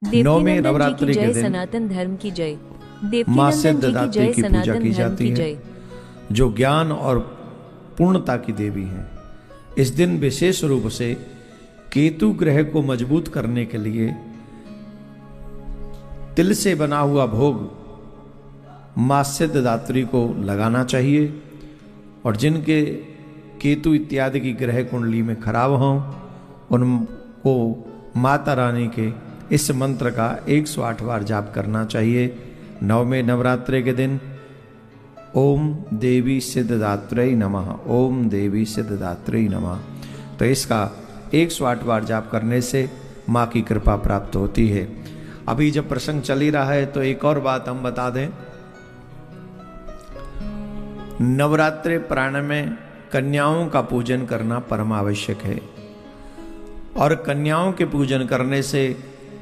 नौवें नवरात्रि के दिन सनातन धर्म की जय। माँ सिद्धदात्री की पूजा की जाती है, जो ज्ञान और पूर्णता की देवी हैं। इस दिन विशेष रूप से केतु ग्रह को मजबूत करने के लिए तिल से बना हुआ भोग माँ सिद्धदात्री को लगाना चाहिए, और जिनके केतु इत्यादि की ग्रह कुंडली में खराब हों उनको माता रानी के इस मंत्र का 108 बार जाप करना चाहिए। नवमें नवरात्रि के दिन ओम देवी सिद्धदात्रै नमः, ओम देवी सिद्धदात्रै नमः। तो इसका 108 बार जाप करने से माँ की कृपा प्राप्त होती है। अभी जब प्रसंग चल ही रहा है तो एक और बात हम बता दें। नवरात्रि प्राण में कन्याओं का पूजन करना परम आवश्यक है, और कन्याओं के पूजन करने से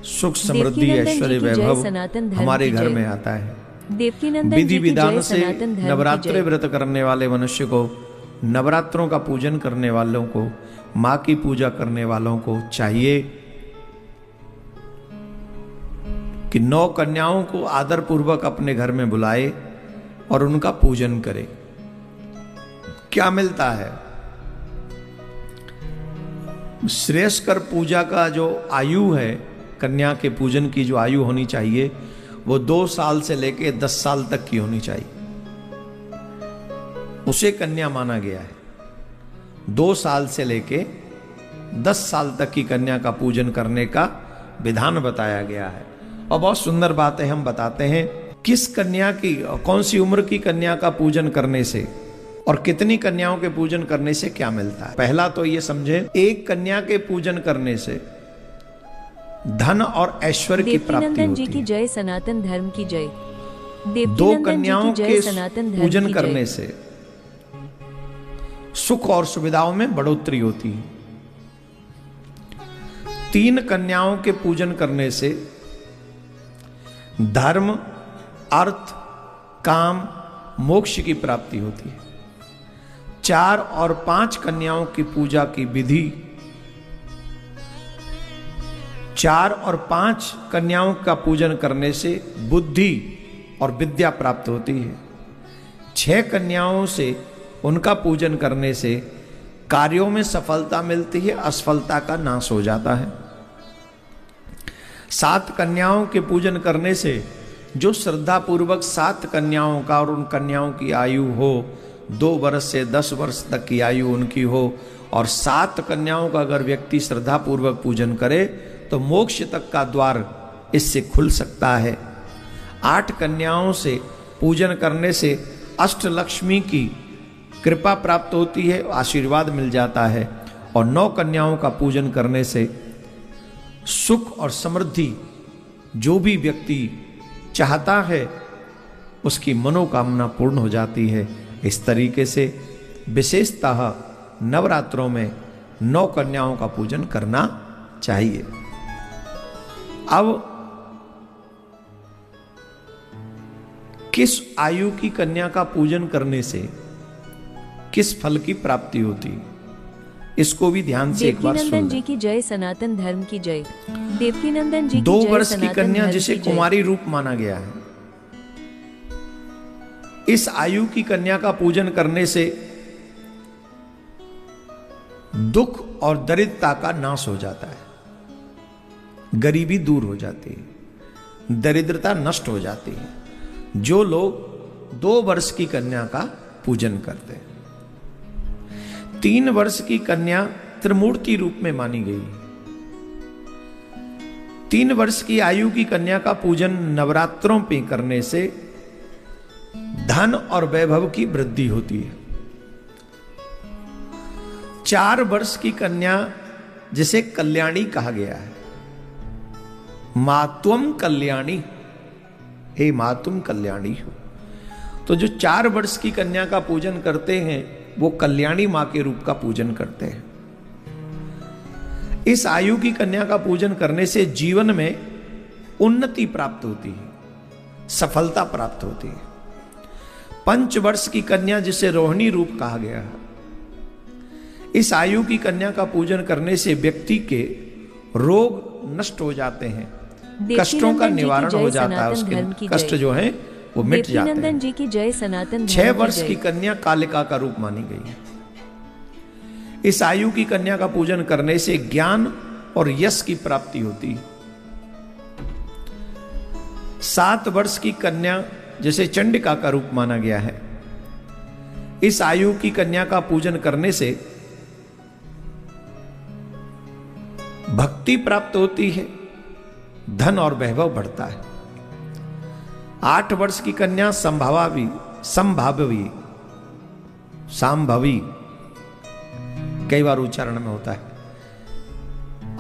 सुख समृद्धि ऐश्वर्य वैभव हमारे घर में आता है। विधि विधान से नवरात्रि व्रत करने वाले मनुष्य को, नवरात्रों का पूजन करने वालों को, माँ की पूजा करने वालों को चाहिए कि 9 कन्याओं को आदर पूर्वक अपने घर में बुलाए और उनका पूजन करे। क्या मिलता है? श्रेष्ठकर पूजा का जो आयु है, कन्या के पूजन की जो आयु होनी चाहिए वो 2 साल से लेकर 10 साल तक की होनी चाहिए, उसे कन्या माना गया है। 2 साल से लेके 10 साल तक की कन्या का पूजन करने का विधान बताया गया है। और बहुत सुंदर बात है, हम बताते हैं किस कन्या की, कौन सी उम्र की कन्या का पूजन करने से और कितनी कन्याओं के पूजन करने से क्या मिलता है। पहला तो ये समझे, एक कन्या के पूजन करने से धन और ऐश्वर्य की प्राप्ति होती है। जय सनातन धर्म की जय। 2 कन्याओं के पूजन करने से सुख और सुविधाओं में बढ़ोतरी होती है। 3 कन्याओं के पूजन करने से धर्म, अर्थ, काम, मोक्ष की प्राप्ति होती है। 4 और 5 कन्याओं की पूजा की विधि, 4 और 5 कन्याओं का पूजन करने से बुद्धि और विद्या प्राप्त होती है। 6 कन्याओं से उनका पूजन करने से कार्यों में सफलता मिलती है, असफलता का नाश हो जाता है। 7 कन्याओं के पूजन करने से जो श्रद्धा पूर्वक 7 कन्याओं का, और उन कन्याओं की आयु हो 2 वर्ष से 10 वर्ष तक की आयु उनकी हो, और 7 कन्याओं का अगर व्यक्ति श्रद्धा पूर्वक पूजन करे तो मोक्ष तक का द्वार इससे खुल सकता है। 8 कन्याओं से पूजन करने से अष्टलक्ष्मी की कृपा प्राप्त होती है, आशीर्वाद मिल जाता है। और 9 कन्याओं का पूजन करने से सुख और समृद्धि जो भी व्यक्ति चाहता है उसकी मनोकामना पूर्ण हो जाती है। इस तरीके से विशेषतः नवरात्रों में 9 कन्याओं का पूजन करना चाहिए। अब किस आयु की कन्या का पूजन करने से किस फल की प्राप्ति होती है, इसको भी ध्यान से एक बार सुन। जी की जय सनातन धर्म की जय। देवकीनंदन जी की 2 वर्ष की कन्या जिसे कुमारी रूप माना गया है, इस आयु की कन्या का पूजन करने से दुख और दरिद्रता का नाश हो जाता है, गरीबी दूर हो जाती है, दरिद्रता नष्ट हो जाती है। जो लोग 2 वर्ष की कन्या का पूजन करते हैं। 3 वर्ष की कन्या त्रिमूर्ति रूप में मानी गई। 3 वर्ष की आयु की कन्या का पूजन नवरात्रों पे करने से धन और वैभव की वृद्धि होती है। 4 वर्ष की कन्या जिसे कल्याणी कहा गया है, मातुम कल्याणी, हे मातुम कल्याणी हो। तो जो 4 वर्ष की कन्या का पूजन करते हैं वो कल्याणी मां के रूप का पूजन करते हैं। इस आयु की कन्या का पूजन करने से जीवन में उन्नति प्राप्त होती है, सफलता प्राप्त होती है। 5 वर्ष की कन्या जिसे रोहिणी रूप कहा गया है, इस आयु की कन्या का पूजन करने से व्यक्ति के रोग नष्ट हो जाते हैं, कष्टों का देवकीनंदन जी की निवारण हो जय, जाता है, सनातन धर्म की उसके कष्ट जय। जो है वो मिट जाते देवकीनंदन हैं। जी की जय, सनातन 6 धर्म वर्ष की की जय। कन्या कालिका का रूप मानी गई है। इस आयु की कन्या का पूजन करने से ज्ञान और यश की प्राप्ति होती है। 7 वर्ष की कन्या जैसे चंडिका का रूप माना गया है। इस आयु की कन्या का पूजन करने से भक्ति प्राप्त होती है, धन और वैभव बढ़ता है। 8 वर्ष की कन्या संभावी कई बार उच्चारण में होता है।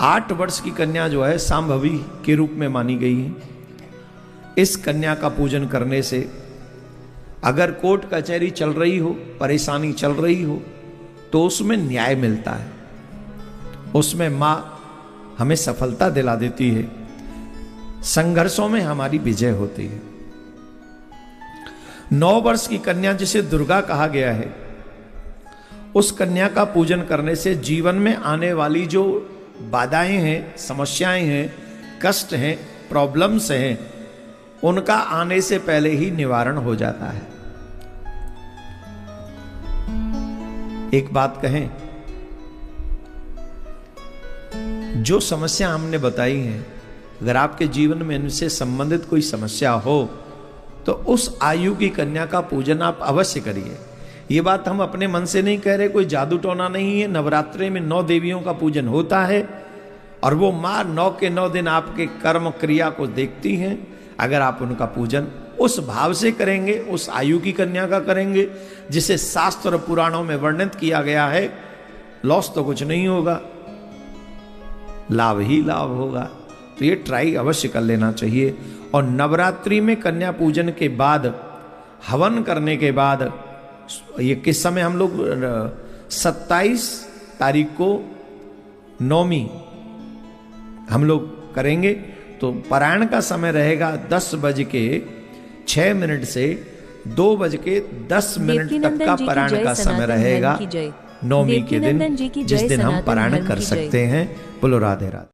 8 वर्ष की कन्या जो है सांभवी के रूप में मानी गई है। इस कन्या का पूजन करने से अगर कोर्ट कचहरी चल रही हो, परेशानी चल रही हो, तो उसमें न्याय मिलता है, उसमें मां हमें सफलता दिला देती है, संघर्षों में हमारी विजय होती है। 9 वर्ष की कन्या जिसे दुर्गा कहा गया है, उस कन्या का पूजन करने से जीवन में आने वाली जो बाधाएं हैं, समस्याएं हैं, कष्ट हैं, प्रॉब्लम्स हैं, उनका आने से पहले ही निवारण हो जाता है। एक बात कहें, जो समस्या हमने बताई है, अगर आपके जीवन में इनसे संबंधित कोई समस्या हो तो उस आयु की कन्या का पूजन आप अवश्य करिए। ये बात हम अपने मन से नहीं कह रहे, कोई जादू टोना नहीं है। नवरात्रि में 9 देवियों का पूजन होता है और वो मां 9 के 9 दिन आपके कर्म क्रिया को देखती हैं। अगर आप उनका पूजन उस भाव से करेंगे, उस आयु की कन्या का करेंगे जिसे शास्त्र और पुराणों में वर्णित किया गया है, लॉस तो कुछ नहीं होगा, लाभ ही लाभ होगा। तो ये ट्राई अवश्य कर लेना चाहिए। और नवरात्रि में कन्या पूजन के बाद, हवन करने के बाद, ये किस समय हम लोग 27 तारीख को नौमी हम लोग करेंगे, तो पारायण का समय रहेगा 10:06 से 2:10 तक का पारायण का समय रहेगा नौमी के दिन, जिस दिन हम पारायण कर सकते हैं। बोलो राधे राधे।